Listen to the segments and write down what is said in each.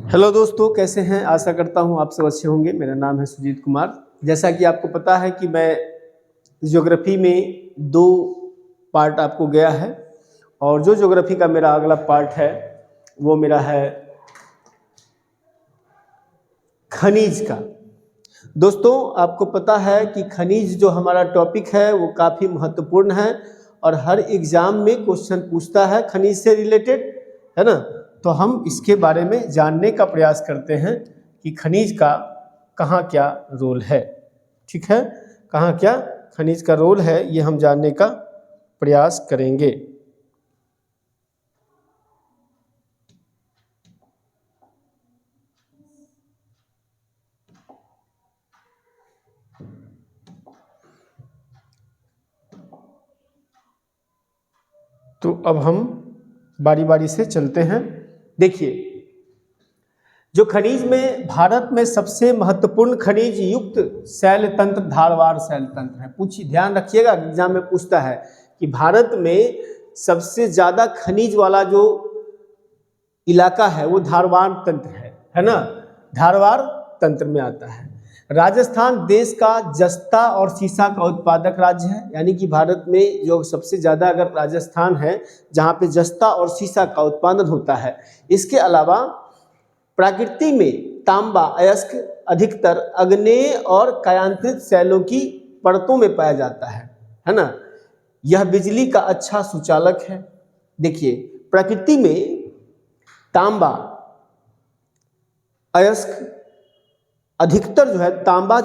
Hello दोस्तों, कैसे हैं? आशा करता हूं आप सब अच्छे होंगे। मेरा नाम है सुजीत कुमार। जैसा कि आपको पता है कि मैं ज्योग्राफी में 2 पार्ट आपको गया है और जो ज्योग्राफी का मेरा अगला पार्ट है वो मेरा है खनिज का। दोस्तों, आपको पता है कि खनिज जो हमारा टॉपिक है वो काफ़ी महत्वपूर्ण है और हर एग्जाम में क्वेश्चन पूछता है खनिज से रिलेटेड, है ना। तो हम इसके बारे में जानने का प्रयास करते हैं कि खनिज का कहाँ क्या रोल है। ठीक है, कहाँ क्या खनिज का रोल है ये हम जानने का प्रयास करेंगे। तो अब हम बारी बारी से चलते हैं। देखिए, जो खनिज में भारत में सबसे महत्वपूर्ण खनिज युक्त शैल तंत्र धारवाड़ शैल तंत्र है। पूछिए, ध्यान रखिएगा, एग्जाम में पूछता है कि भारत में सबसे ज़्यादा खनिज वाला जो इलाका है वो धारवाड़ तंत्र है ना। धारवाड़ तंत्र में आता है। राजस्थान देश का जस्ता और सीसा का उत्पादक राज्य है, यानी कि भारत में जो सबसे ज़्यादा अगर राजस्थान है जहाँ पे जस्ता और सीसा का उत्पादन होता है। इसके अलावा प्रकृति में तांबा अयस्क अधिकतर अग्नेय और कायांतरित शैलों की परतों में पाया जाता है ना। यह बिजली का अच्छा सुचालक है। देखिए, प्रकृति में तांबा अयस्क अधिकतर जो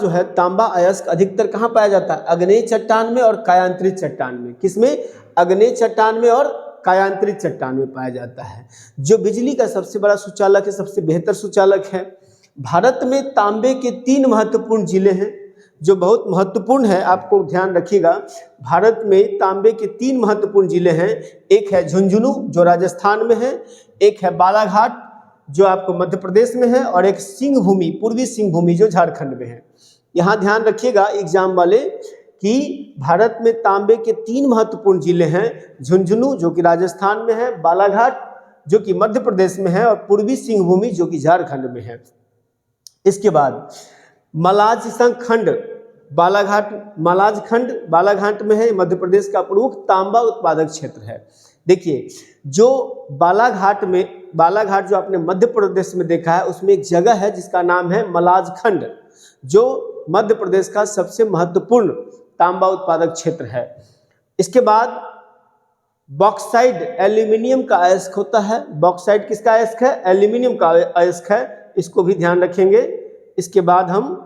है तांबा अयस्क अधिकतर कहाँ पाया जाता है? अग्नेय चट्टान में और कायांतरित चट्टान में। किसमें? अग्नेय चट्टान में और कायांतरित चट्टान में पाया जाता है। जो बिजली का सबसे बड़ा सुचालक है, सबसे बेहतर सुचालक है। भारत में तांबे के 3 महत्वपूर्ण जिले हैं जो बहुत महत्वपूर्ण है, आपको ध्यान रखिएगा। भारत में तांबे के 3 महत्वपूर्ण जिले हैं। एक है झुंझुनू जो राजस्थान में है, एक है बालाघाट जो आपको मध्य प्रदेश में है, और एक सिंहभूमि, पूर्वी सिंहभूमि जो झारखंड में है। यहाँ ध्यान रखिएगा एग्जाम वाले कि भारत में तांबे के 3 महत्वपूर्ण जिले हैं। झुंझुनू जो कि राजस्थान में है, बालाघाट जो कि मध्य प्रदेश में है, और पूर्वी सिंहभूमि जो कि झारखंड में है। इसके बाद मलाजसंग खंड बालाघाट में है, मध्य प्रदेश का प्रमुख तांबा उत्पादक क्षेत्र है। देखिए, जो बालाघाट जो आपने मध्य प्रदेश में देखा है, उसमें एक जगह है जिसका नाम है मलाजखंड, जो मध्य प्रदेश का सबसे महत्वपूर्ण तांबा उत्पादक क्षेत्र है। इसके बाद बॉक्साइड एल्यूमिनियम का अयस्क होता है। बॉक्साइड किसका अयस्क है? एल्यूमिनियम का अयस्क है, इसको भी ध्यान रखेंगे। इसके बाद हम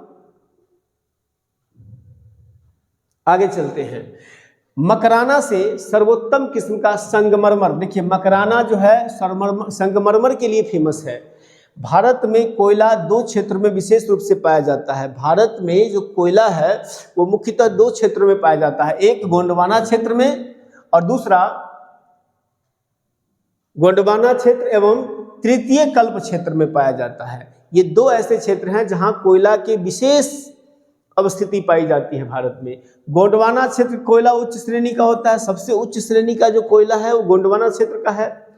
आगे चलते हैं। मकराना से सर्वोत्तम किस्म का संगमरमर। देखिए, मकराना जो है संगमरमर के लिए फेमस है। भारत में कोयला 2 क्षेत्र में विशेष रूप से पाया जाता है। भारत में जो कोयला है वो मुख्यतः 2 क्षेत्रों में पाया जाता है, एक गोंडवाना क्षेत्र में और दूसरा गोंडवाना क्षेत्र एवं तृतीय कल्प क्षेत्र में पाया जाता है। ये 2 ऐसे क्षेत्र हैं जहां कोयला के विशेष अवस्थिति पाई जाती है भारत में। गोंडवाना क्षेत्र कोयला उच्च श्रेणी का होता है। सबसे उच्च श्रेणी का जो कोयला है वो गोंडवाना क्षेत्र का है।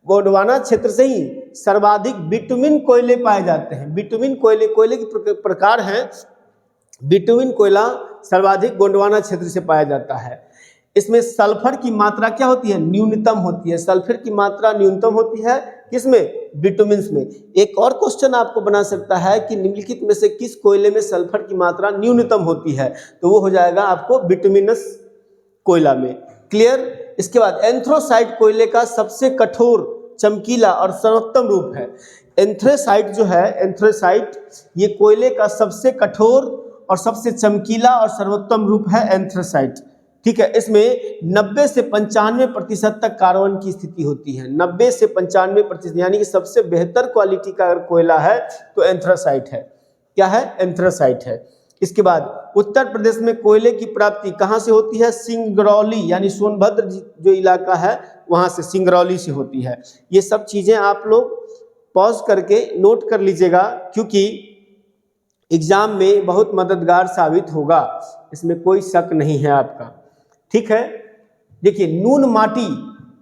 गोंडवाना क्षेत्र से ही सर्वाधिक बिटुमिन कोयले पाए जाते हैं। बिटुमिन कोयले के प्रकार हैं। बिटुमिन कोयला सर्वाधिक गोंडवाना क्षेत्र से पाया जाता है। इसमें सल्फर की मात्रा क्या होती है? न्यूनतम होती है। सल्फर की मात्रा न्यूनतम होती है किसमें? बिटुमिन्स में। एक और क्वेश्चन आपको बना सकता है कि निम्नलिखित में से किस कोयले में सल्फर की मात्रा न्यूनतम होती है? तो वो हो जाएगा आपको बिटुमिनस कोयला में। क्लियर? इसके बाद एंथ्रोसाइट कोयले का सबसे कठोर, चमकीला और सर्वोत्तम रूप है। एंथ्रेसाइट जो है, एंथ्रेसाइट ये कोयले का सबसे कठोर और सबसे चमकीला और सर्वोत्तम रूप है एंथ्रेसाइट। ठीक है, इसमें 90 से 95% तक कार्बन की स्थिति होती है। 90 से 95%, यानी कि सबसे बेहतर क्वालिटी का अगर कोयला है तो एंथ्रासाइट है। क्या है? एंथ्रासाइट है। इसके बाद उत्तर प्रदेश में कोयले की प्राप्ति कहाँ से होती है? सिंगरौली, यानी सोनभद्र जो इलाका है वहाँ से, सिंगरौली से होती है। ये सब चीज़ें आप लोग पॉज करके नोट कर लीजिएगा, क्योंकि एग्जाम में बहुत मददगार साबित होगा, इसमें कोई शक नहीं है आपका। ठीक है, देखिए, नून माटी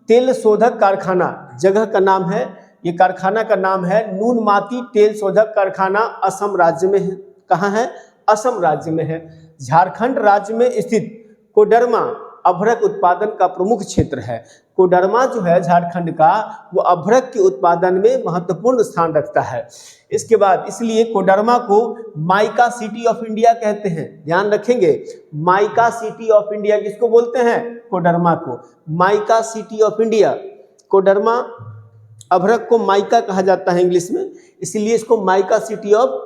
तेल शोधक कारखाना, जगह का नाम है ये कारखाना का नाम है नूनमाती तेल शोधक कारखाना, असम राज्य में है। कहाँ है? असम राज्य में है। झारखंड राज्य में स्थित कोडरमा अभ्रक उत्पादन का प्रमुख क्षेत्र है। कोडरमा जो है झारखंड का, वो अभ्रक के उत्पादन में महत्वपूर्ण स्थान रखता है। इसके बाद इसलिए कोडरमा को माइका सिटी ऑफ इंडिया कहते हैं। ध्यान रखेंगे, माइका सिटी ऑफ इंडिया किसको बोलते हैं? कोडरमा को mica city of India. Koderma अभ्रक को माइका कहा जाता है इंग्लिश में, इसलिए इसको माइका सिटी ऑफ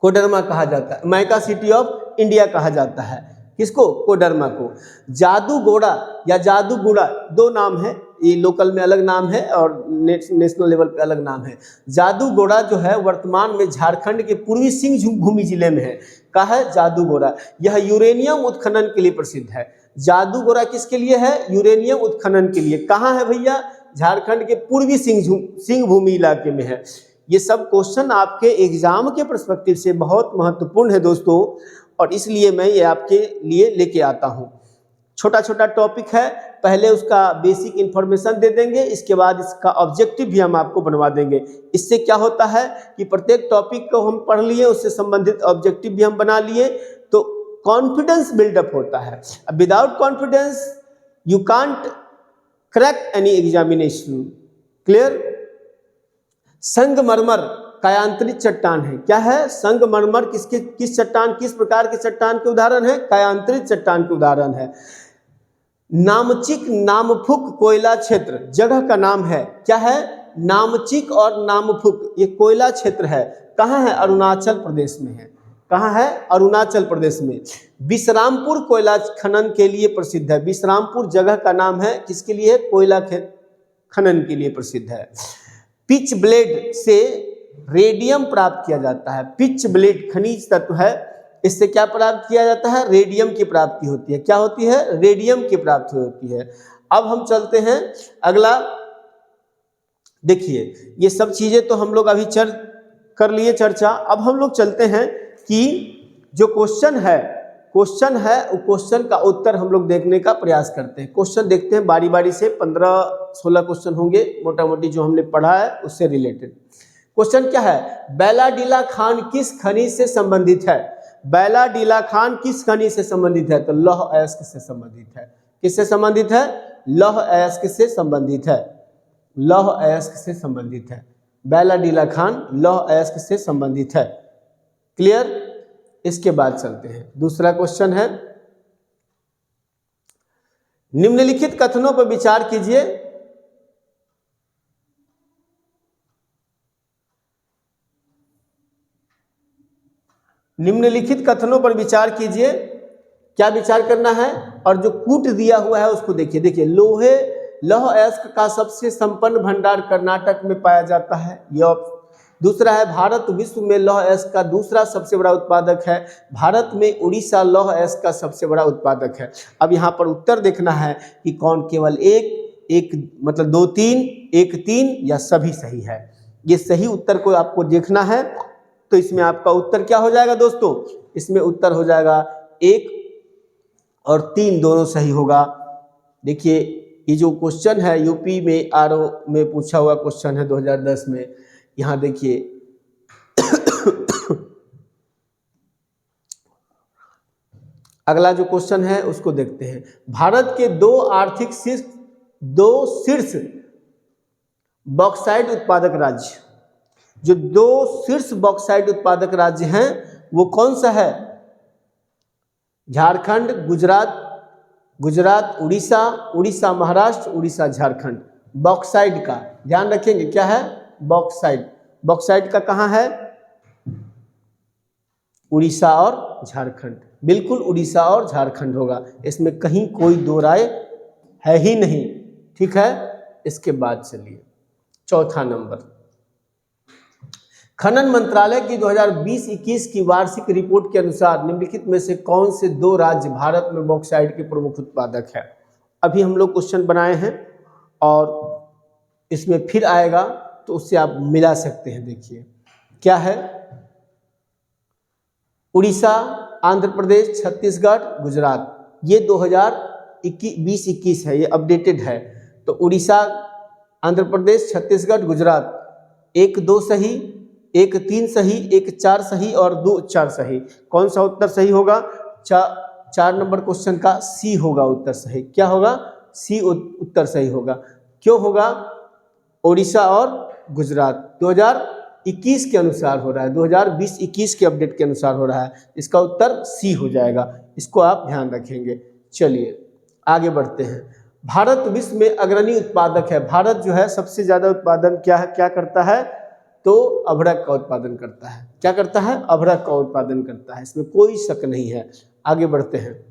कोडरमा कहा जाता है, माइका सिटी ऑफ इंडिया कहा जाता है। किसको? कोडरमा को। जादूगोड़ा या जादूगुड़ा दो नाम है, ये लोकल में अलग नाम है और नेशनल लेवल पे अलग नाम है। जादूगोड़ा जो है वर्तमान में झारखंड के पूर्वी सिंहभूम जिले में है। कहा है? जादूगोड़ा। यह यूरेनियम उत्खनन के लिए प्रसिद्ध है। जादूगोड़ा किसके लिए है? यूरेनियम उत्खनन के लिए। कहाँ है भैया? झारखंड के पूर्वी सिंहभूमि इलाके में है। ये सब क्वेश्चन आपके एग्जाम के पर्सपेक्टिव से बहुत महत्वपूर्ण है दोस्तों, और इसलिए मैं ये आपके लिए लेके आता हूँ। छोटा छोटा टॉपिक है, पहले उसका बेसिक इन्फॉर्मेशन दे देंगे, इसके बाद इसका ऑब्जेक्टिव भी हम आपको बनवा देंगे। इससे क्या होता है कि प्रत्येक टॉपिक को हम पढ़ लिए, उससे संबंधित ऑब्जेक्टिव भी हम बना लिए, तो कॉन्फिडेंस बिल्डअप होता है। Without confidence you can't crack any examination. Clear? संगमरमर कायांतरित चट्टान है। क्या है? संगमरमर किस चट्टान, किस प्रकार के चट्टान के उदाहरण है? कायांतरित चट्टान के उदाहरण है। नामचिक नामफुक कोयला क्षेत्र जगह का नाम है। क्या है? नामचिक और नामफुक ये कोयला क्षेत्र है। कहाँ है? अरुणाचल प्रदेश में है। कहाँ है? अरुणाचल प्रदेश में। विश्रामपुर कोयला खनन के लिए प्रसिद्ध है। विश्रामपुर जगह का नाम है, किसके लिए? कोयला खनन के लिए प्रसिद्ध है। पिच ब्लेड से रेडियम प्राप्त किया जाता है। पिच ब्लेड खनिज तत्व है, इससे क्या प्राप्त किया जाता है? रेडियम की प्राप्ति होती है। क्या होती है? रेडियम की प्राप्ति होती है। अब हम चलते हैं अगला। देखिए ये सब चीजें तो हम लोग अभी कर लिए चर्चा। अब हम लोग चलते हैं कि जो क्वेश्चन है वो क्वेश्चन का उत्तर हम लोग देखने का प्रयास करते हैं। क्वेश्चन देखते हैं बारी बारी से, 15-16 क्वेश्चन होंगे मोटा मोटी जो हमने पढ़ा है उससे रिलेटेड। क्वेश्चन क्या है? बैलाडीला खान किस खनिज से संबंधित है? बैलाडीला खान किस खनिज से संबंधित है? तो लौह अयस्क से संबंधित है। किससे संबंधित है? लौह अयस्क से संबंधित है। लौह अयस्क से संबंधित है। बैलाडीला खान लौह अयस्क से संबंधित है। क्लियर? इसके बाद चलते हैं, दूसरा क्वेश्चन है, निम्नलिखित कथनों पर विचार कीजिए। निम्नलिखित कथनों पर विचार कीजिए। क्या विचार करना है? और जो कूट दिया हुआ है उसको देखिए। देखिए लौह अयस्क का सबसे संपन्न भंडार कर्नाटक में पाया जाता है। यह दूसरा है, भारत विश्व में लौह अयस्क का दूसरा सबसे बड़ा उत्पादक है। भारत में उड़ीसा लौह अयस्क का सबसे बड़ा उत्पादक है। अब यहाँ पर उत्तर देखना है कि कौन केवल एक मतलब 2, 3, 1, 3 या सभी सही है। ये सही उत्तर को आपको देखना है। तो इसमें आपका उत्तर क्या हो जाएगा दोस्तों? इसमें उत्तर हो जाएगा 1 और 3 दोनों सही होगा। देखिए ये जो क्वेश्चन है यूपी में आरओ में पूछा हुआ क्वेश्चन है 2010 में। यहाँ देखिए अगला जो क्वेश्चन है उसको देखते हैं। भारत के दो शीर्ष बॉक्साइट उत्पादक राज्य, जो 2 शीर्ष बॉक्साइट उत्पादक राज्य हैं वो कौन सा है? झारखंड, गुजरात, उड़ीसा महाराष्ट्र, उड़ीसा झारखंड। बॉक्साइट का ध्यान रखेंगे, क्या है? बॉक्साइट का कहाँ है? उड़ीसा और झारखंड। बिल्कुल उड़ीसा और झारखंड होगा, इसमें कहीं कोई दो राय है ही नहीं। ठीक है? इसके बाद चलिए चौथा नंबर, खनन मंत्रालय की 2020-21 की वार्षिक रिपोर्ट के अनुसार निम्नलिखित में से कौन से 2 राज्य भारत में बॉक्साइट के प्रमुख उत्पादक है? अभी हम लोग क्वेश्चन बनाए हैं और इसमें फिर आएगा तो उससे आप मिला सकते हैं। देखिए क्या है? उड़ीसा, आंध्र प्रदेश, छत्तीसगढ़, गुजरात। ये 2020-21 है, ये अपडेटेड है। तो उड़ीसा, आंध्र प्रदेश, छत्तीसगढ़, गुजरात। 1 2 सही, 1 3 सही, 1 4 सही और 2 4 सही। कौन सा उत्तर सही होगा? 4 नंबर क्वेश्चन का सी होगा उत्तर सही। क्या होगा? सी उत्तर सही होगा। क्यों होगा? ओडिशा और गुजरात 2021 के अनुसार हो रहा है, 2020-21 के अपडेट के अनुसार हो रहा है। इसका उत्तर सी हो जाएगा, इसको आप ध्यान रखेंगे। चलिए आगे बढ़ते हैं। भारत विश्व में अग्रणी उत्पादक है। भारत जो है सबसे ज्यादा उत्पादन क्या करता है? तो अभ्रक का उत्पादन करता है। क्या करता है? अभ्रक का उत्पादन करता है, इसमें कोई शक नहीं है। आगे बढ़ते हैं।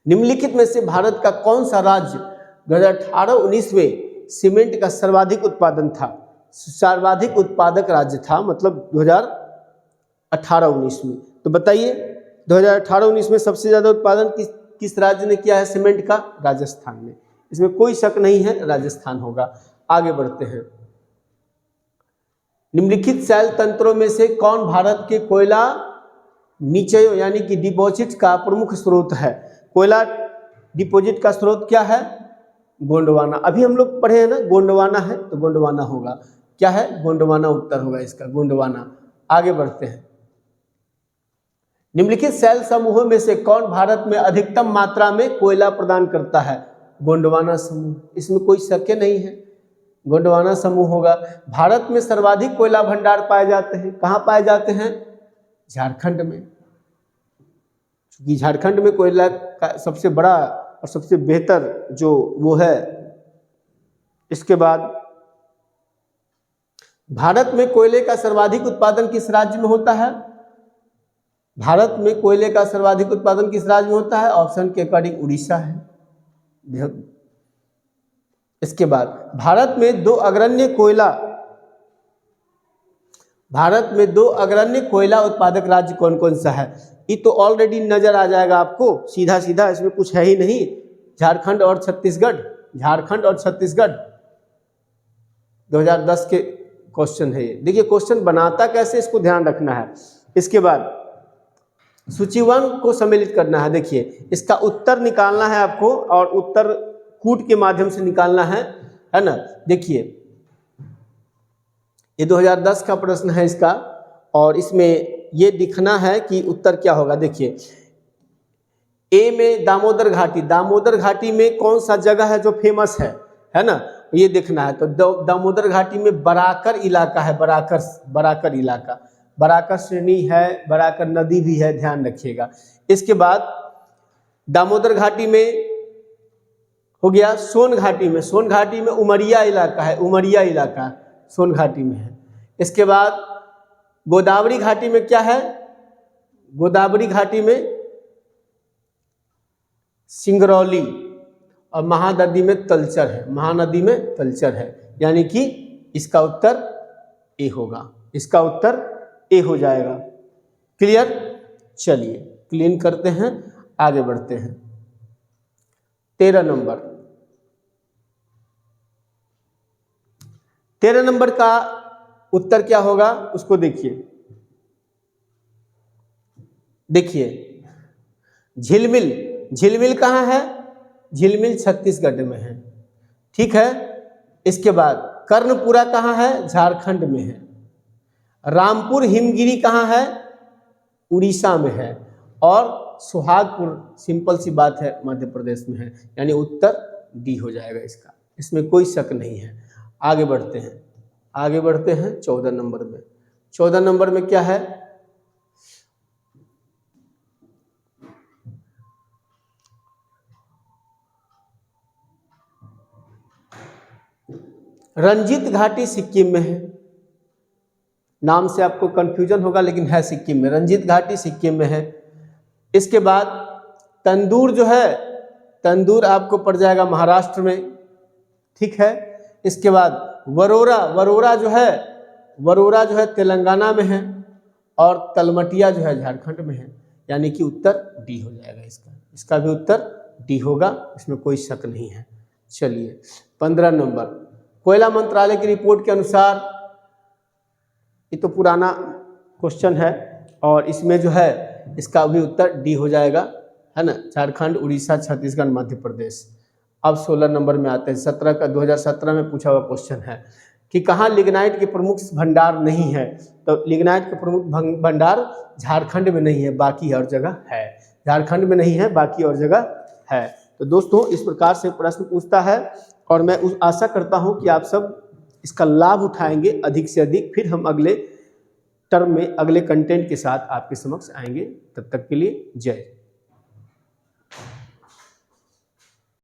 निम्नलिखित में से भारत का कौन सा राज्य 2018-19 में सीमेंट का सर्वाधिक उत्पादन था? सर्वाधिक उत्पादक राज्य था, मतलब 2018-19 में। तो बताइए 2018-19 में सबसे ज्यादा उत्पादन किस राज्य ने किया है सीमेंट का? राजस्थान ने। इसमें कोई शक नहीं है, राजस्थान होगा। आगे बढ़ते हैं। निम्नलिखित शैल तंत्रों में से कौन भारत के कोयला निचयों यानी कि डिपॉजिट का प्रमुख स्रोत है? कोयला डिपॉजिट का स्रोत क्या है? गोंडवाना। अभी हम लोग पढ़े हैं ना, गोंडवाना है तो गोंडवाना होगा। क्या है? गोंडवाना उत्तर होगा इसका, गोंडवाना। आगे बढ़ते हैं। निम्नलिखित शैल समूहों में से कौन भारत में अधिकतम मात्रा में कोयला प्रदान करता है? गोंडवाना समूह, इसमें कोई शक नहीं है, गोंडवाना समूह होगा। भारत में सर्वाधिक कोयला भंडार पाए जाते हैं, कहाँ पाए जाते हैं? झारखंड में। क्योंकि झारखंड में कोयला का सबसे बड़ा और सबसे बेहतर जो वो है। इसके बाद भारत में कोयले का सर्वाधिक उत्पादन किस राज्य में होता है? भारत में कोयले का सर्वाधिक उत्पादन किस राज्य में होता है? ऑप्शन के अकॉर्डिंग उड़ीसा है। इसके बाद भारत में दो अग्रण्य कोयला उत्पादक राज्य कौन कौन सा है? ये तो ऑलरेडी नजर आ जाएगा आपको सीधा सीधा, इसमें कुछ है ही नहीं। झारखंड और छत्तीसगढ़, झारखंड और छत्तीसगढ़ 2010 के क्वेश्चन है ये। देखिए क्वेश्चन बनाता कैसे, इसको ध्यान रखना है। इसके बाद सूची 1 को सम्मिलित करना है। देखिए इसका उत्तर निकालना है आपको, और उत्तर कूट के माध्यम से निकालना है ना। देखिए ये 2010 का प्रश्न है इसका, और इसमें ये दिखना है कि उत्तर क्या होगा। देखिए ए में दामोदर घाटी, दामोदर घाटी में कौन सा जगह है जो फेमस है ना, ये देखना है। तो दामोदर घाटी में बराकर इलाका है, बराकर इलाका, बराकर श्रेणी है, बराकर नदी भी है, ध्यान रखिएगा। इसके बाद दामोदर घाटी में हो गया सोन घाटी में, सोन घाटी में उमरिया इलाका है, उमरिया इलाका सोन घाटी में है। इसके बाद गोदावरी घाटी में क्या है? गोदावरी घाटी में सिंगरौली, और महानदी में तलचर है, महानदी में तलचर है। यानी कि इसका उत्तर ए होगा, इसका उत्तर ए हो जाएगा। क्लियर? चलिए क्लीन करते हैं, आगे बढ़ते हैं। 13 नंबर का उत्तर क्या होगा उसको देखिए। झिलमिल, झिलमिल कहाँ है? झिलमिल छत्तीसगढ़ में है, ठीक है। इसके बाद कर्णपुरा कहाँ है? झारखंड में है। रामपुर हिमगिरी कहाँ है? उड़ीसा में है। और सुहागपुर सिंपल सी बात है मध्य प्रदेश में है। यानी उत्तर डी हो जाएगा इसका, इसमें कोई शक नहीं है। आगे बढ़ते हैं, आगे बढ़ते हैं 14 नंबर में। 14 नंबर में क्या है? रंजीत घाटी सिक्किम में है। नाम से आपको कंफ्यूजन होगा लेकिन है सिक्किम में, रंजीत घाटी सिक्किम में है। इसके बाद तंदूर जो है, तंदूर आपको पड़ जाएगा महाराष्ट्र में, ठीक है। इसके बाद वरोरा, वरोरा जो है तेलंगाना में है। और तलमटिया जो है झारखंड में है। यानी कि उत्तर डी हो जाएगा इसका, इसका भी उत्तर डी होगा, इसमें कोई शक नहीं है। चलिए 15 नंबर, कोयला मंत्रालय की रिपोर्ट के अनुसार, ये तो पुराना क्वेश्चन है और इसमें जो है इसका भी उत्तर डी हो जाएगा, है ना। झारखंड, उड़ीसा, छत्तीसगढ़, मध्य प्रदेश। अब 16 नंबर में आते हैं। 17 का 2017 में पूछा हुआ क्वेश्चन है कि कहाँ लिग्नाइट के प्रमुख भंडार नहीं है। तो लिग्नाइट के प्रमुख भंडार झारखंड में नहीं है, बाकी हर जगह है। झारखंड में नहीं है, बाकी और जगह है। तो दोस्तों इस प्रकार से प्रश्न पूछता है और मैं आशा करता हूं कि आप सब इसका लाभ उठाएंगे अधिक से अधिक। फिर हम अगले टर्म में अगले कंटेंट के साथ आपके समक्ष आएंगे। तब तक के लिए जय।